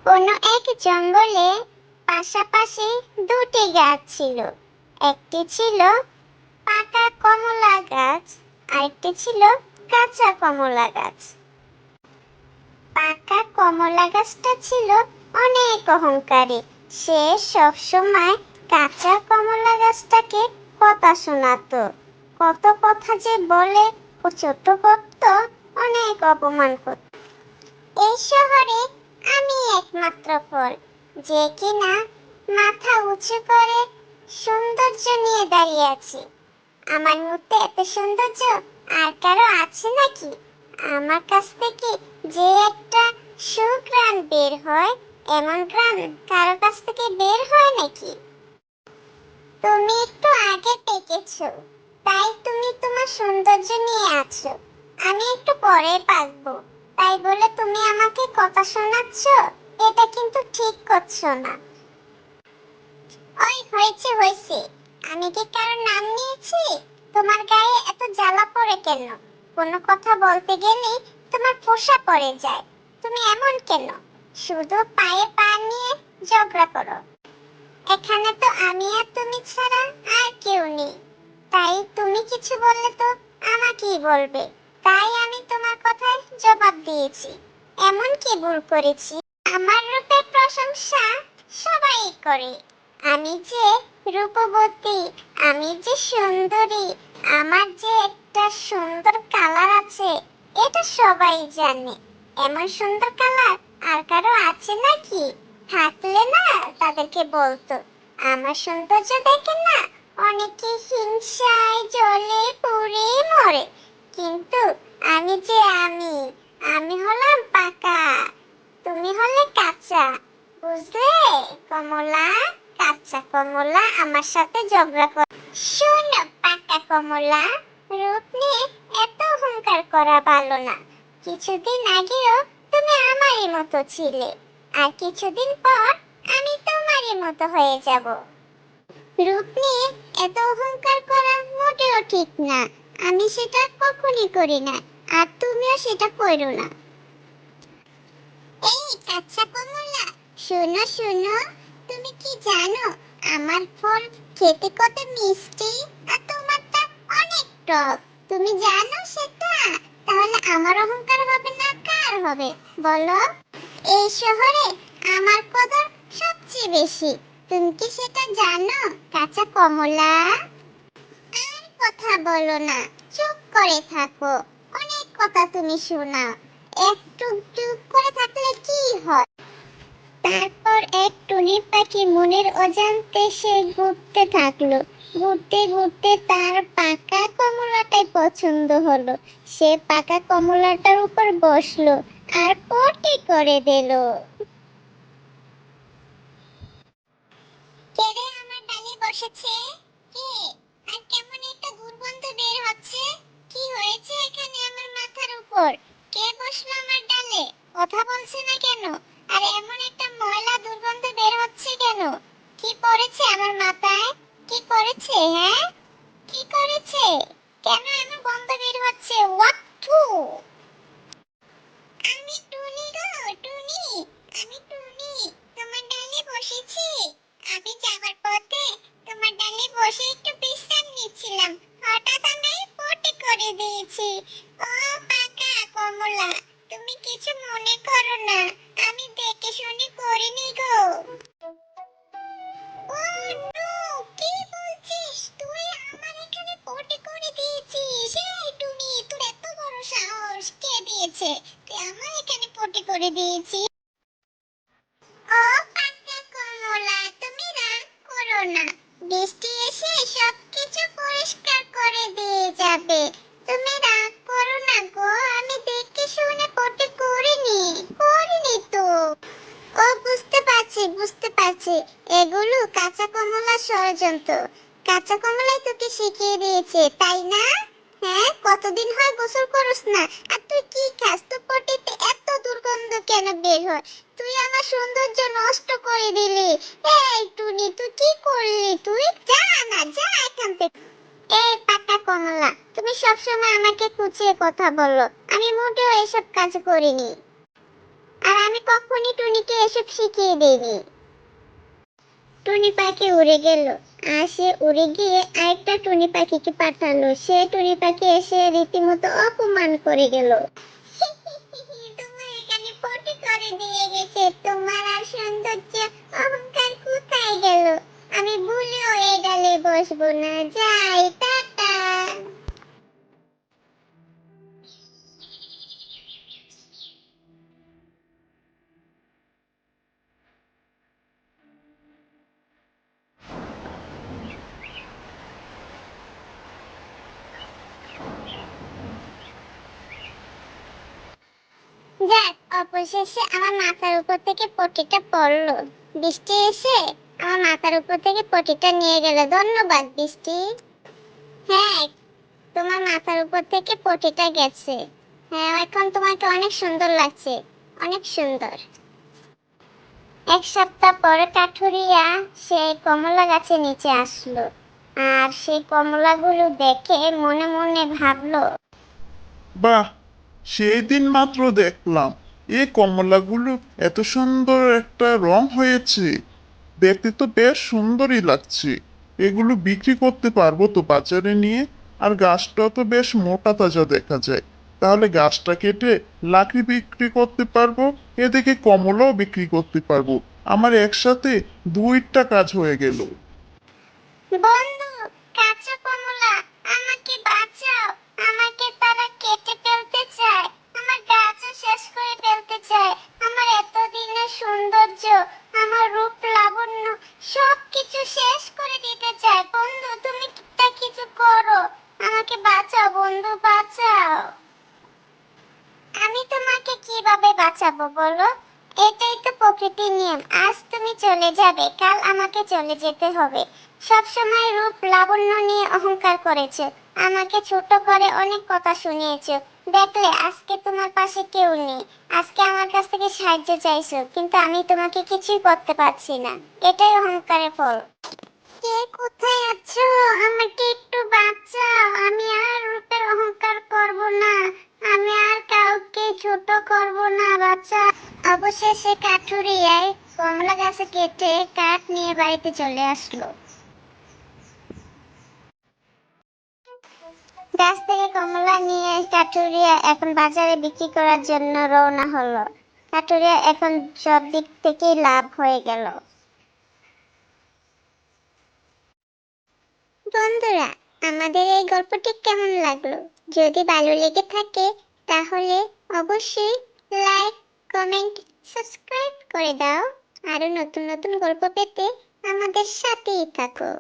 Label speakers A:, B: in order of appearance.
A: কোনো এক জঙ্গলে পাশাপাশি দুটি গাছ ছিল। একটি ছিল পাকা কমলা গাছ, আরেকটি ছিল কাঁচা কমলা গাছ। পাকা কমলা গাছটা ছিল অনেক অহংকারী। সে সব সময় কাঁচা কমলা গাছটাকে কথা শোনাতো। কত কথা যে বলে ও ছোট করত, অনেক অপমান করত। এই শহরে আমি একমাত্র ফল, যে কিনা মাথা উঁচু করে সৌন্দর্য নিয়ে দাঁড়িয়ে আছি। আমার মধ্যে এত সৌন্দর্য আর কারো আছে নাকি? আমার কাছ থেকে যে একটা সুঘ্রাণ বের হয়, এমন ঘ্রাণ কারো কাছ থেকে বের হয় নাকি? তুমি একটু আগে পেকেছো, তাই তুমি তোমার সৌন্দর্য নিয়ে আছো। আমি একটু পরে পাকবো, তাই বলে তুমি আমাকে কথা শোনাচ্ছ। এটা কিন্তু ঠিক করছো না। ওই হয়েছে হয়েছে, আমি কি কারোর নাম নিয়েছি? তোমার গায়ে এত জ্বালা পড়ে কেন? কোনো কথা বলতে গেলেই তোমার ফোঁসা পড়ে যায়। তুমি এমন কেন? শুধু পায়ে পা নিয়ে ঝগড়া করো। এখানে তো আমি আর তুমি ছাড়া আর কেউ নেই, তাই তুমি কিছু বললে তো আমাকেই বলবে। তাই আমি তোমার কথায় জবাব দিয়েছি। এমন কি ভুল করেছি? আমার রূপের প্রশংসা সবাই করে। আমি যে রূপবতী, আমি যে সুন্দরী, আমার যে একটা সুন্দর কালার আছে, এটা সবাই জানে। এমন সুন্দর কালার আর কারো আছে নাকি? থাকলে না তাদেরকে বলতো। আমার সৌন্দর্য দেখে না অনেকে হিংসায় জ্বলে পুড়ে মরে, কিন্তু আমি যে আমি হলাম পাকা, তুমি হলে কাঁচা। বুঝলে কমলা? কাঁচা কমলা আমার সাথে ঝগড়া কর। শোনো পাকা কমলা, রূপ নিয়ে এত অহংকার করা ভালো না। কিছুদিন আগেও তুমি আমারই মতো ছিলে, আর কিছুদিন পর আমি তোমারই মতো হয়ে যাব। রূপ নিয়ে এত অহংকার করা মোটেও ঠিক না। আমি সেটা কখনই করি না, আর তুমিও সেটা করো না। এই কাঁচা কমলা, শোনো শোনো, তুমি কি জানো আমার ফল খেতে কত মিষ্টি, আর তোমারটা অনেক টক? তুমি জানো সেটা? তাহলে আমার অহংকার হবে না কার হবে বলো? এই শহরে আমার কদর সবচেয়ে বেশি। তুমি কি সেটা জানো কাঁচা কমলা? আর কথা বলো না, চুপ করে থাকো। অনেক কথা তুমি শোনাও, একটু চুপ করে থাকলে কি হয়? তারপর এক টুনি পাখি মনের অজান্তে সে ঘুরতে থাকলো। ঘুরতে ঘুরতে তার পাকা কমলাটাই পছন্দ হলো। সে পাকা কমলাটার উপর বসলো আর পটি করে দিল। কে রে আমার ডালে বসেছে? কে? আর কেমন একটা দুর্গন্ধ বের হচ্ছে? কি হয়েছে এখানে আমার মাথার উপর? কে বসলো আমার ডালে? কথা বলছে না কেন? আর এমন একটা ময়লা দুর্গন্ধ বের হচ্ছে কেন? কি পড়েছে আমার মাথায়? কি করেছে, হ্যাঁ? কি করেছে? কেন এমন গন্ধ বের হচ্ছে? What to? আমি টুনি গো, টুনি। আমি টুনি, তোমার ডালে বসেছি। আমি যাবার পথে তোমার ডালে বসে একটু বিশ্রাম নিচ্ছিলাম, হঠাৎ আমি পটি করে দিয়েছি। ও পাকা কমলা, তুমি কিছু মনে করো না, আমি দেখে শুনে করিনি গো। ও নো, কি বলছিস তুই? আমার এখানে পটি করে দিয়েছিস? এই টুনি, তোর এত বড় সাহস, কে দিয়েছে? তুই আমার এখানে পটি করে দিয়েছিস? ও পাকা কমলা, তুমি রাগ করো না। বৃষ্টি এসে সবকিছু পরিষ্কার করে দিয়ে যাবে। তুমি রাগ করো না গো, আমি দেখে শুনে পটি করিনি। করিনি তো। ও বুঝতে পারছি বুঝতে পারছি, এগুলো কাঁচা কমলার ষড়যন্ত্র। কাঁচা কমলাই তোকে শিখিয়ে দিয়েছে তাই না? হ্যাঁ, কতদিন হয় গোসল করিস না, আর তুই কি খাস? তোর পটিতে এত দুর্গন্ধ কেন বের হয়? তুই আমার সৌন্দর্য নষ্ট করে দিলি। এই টুনি, তুই কি করলি? তুই যা না, যা এখান থেকে। এই পাকা কমলা, তুমি সবসময় আমাকে খুঁচিয়ে কথা বলো। আমি মোটেও এসব কাজ করিনি। আর আমি কখনই টুনিকে এসব শিখিয়ে দিইনি। টুনি পাখি উড়ে গেল, আর সে উড়ে গিয়ে আরেকটা টুনি পাখিকে পাঠালো। সে টুনি পাখি এসে রীতিমতো অপমান করে গেল। তোমার এখানে পটি করে দিয়ে গেছে, তোমার আর সৌন্দর্য অহংকার কোথায় গেল? আমি ভুলেও এই ডালে বসবো না, যাই, টাটা। যাক, অবশেষে আমার মাথার উপর থেকে পটিটা পড়লো। বৃষ্টি এসে আমার মাথার উপর থেকে পটিটা নিয়ে গেল। ধন্যবাদ বৃষ্টি। হ্যাঁ, তোমার মাথার উপর থেকে পটিটা গেছে। হ্যাঁ, এখন তোমাকে অনেক সুন্দর লাগছে, অনেক সুন্দর। এক সপ্তাহ পরে কাঠুরিয়া সেই কমলা গাছের নিচে আসলো, আর সেই কমলাগুলো দেখে মনে মনে ভাবলো,
B: বাহ, সেই দিন মাত্র দেখলাম এই কমলাগুলো এত সুন্দর একটা রং হয়েছে। দেখতে তো বেশ সুন্দরই লাগছে। এগুলো বিক্রি করতে পারবো তো বাজারে নিয়ে? আর গাছটা তো বেশ মোটা তাজা দেখা যায়। তাহলে গাছটা কেটে লাকড়ি বিক্রি করতে পারবো, এদিকে কমলাও বিক্রি করতে পারবো। আমার একসাথে দুইটা কাজ হয়ে গেল।
A: বন্ধু, কাঁচা কমলা, আমাকে বাঁচাও। আমাকে তারা কেটে ফেলতে চায়, আমার গাছও শেষ করে ফেলতে চায়। আমার এতদিনের সৌন্দর্য, আমার রূপ লাবণ্য সবকিছু শেষ করে দিতে চায়। বন্ধু, তুমি একটা কিছু করো, আমাকে বাঁচাও বন্ধু, বাঁচাও। আমি তোমাকে কিভাবে বাঁচাবো বলো? এটাই তো প্রকৃতির নিয়ম। আজ তুমি চলে যাবে, কাল আমাকে চলে যেতে হবে। সব সময় রূপ লাবণ্য নিয়ে অহংকার করেছো, আমাকে ছোট করে অনেক কথা শুনিয়েছো। দেখলে আজকে তোমার পাশে কেউ নেই। আজকে আমার কাছ থেকে সাহায্য চাইছো, কিন্তু আমি তোমাকে কিছুই করতে পারছি না। এটাই অহংকারের ফল। কে কোথায় আছো? আমাকে একটু বাঁচাও। আমি আর রূপের অহংকার করব না। আমি আর কাউকে ছোট করব না, বাঁচা। অবশেষে কাঠুরিয়ায় কমলা গাছে কেটে কাঠ নিয়ে বাড়িতে চলে আসলো। গাছ থেকে কমলা নিয়ে কাঠুরিয়া এখন বাজারে বিক্রি করার জন্য রওনা হলো। কাঠুরিয়া এখন সব দিক থেকেই লাভ হয়ে গেল। বন্ধুরা, আমাদের এই গল্পটি কেমন লাগলো? যদি ভালো লেগে থাকে তাহলে অবশ্যই লাইক, কমেন্ট, সাবস্ক্রাইব করে দাও। আরো নতুন নতুন গল্প পেতে আমাদের সাথেই থাকো।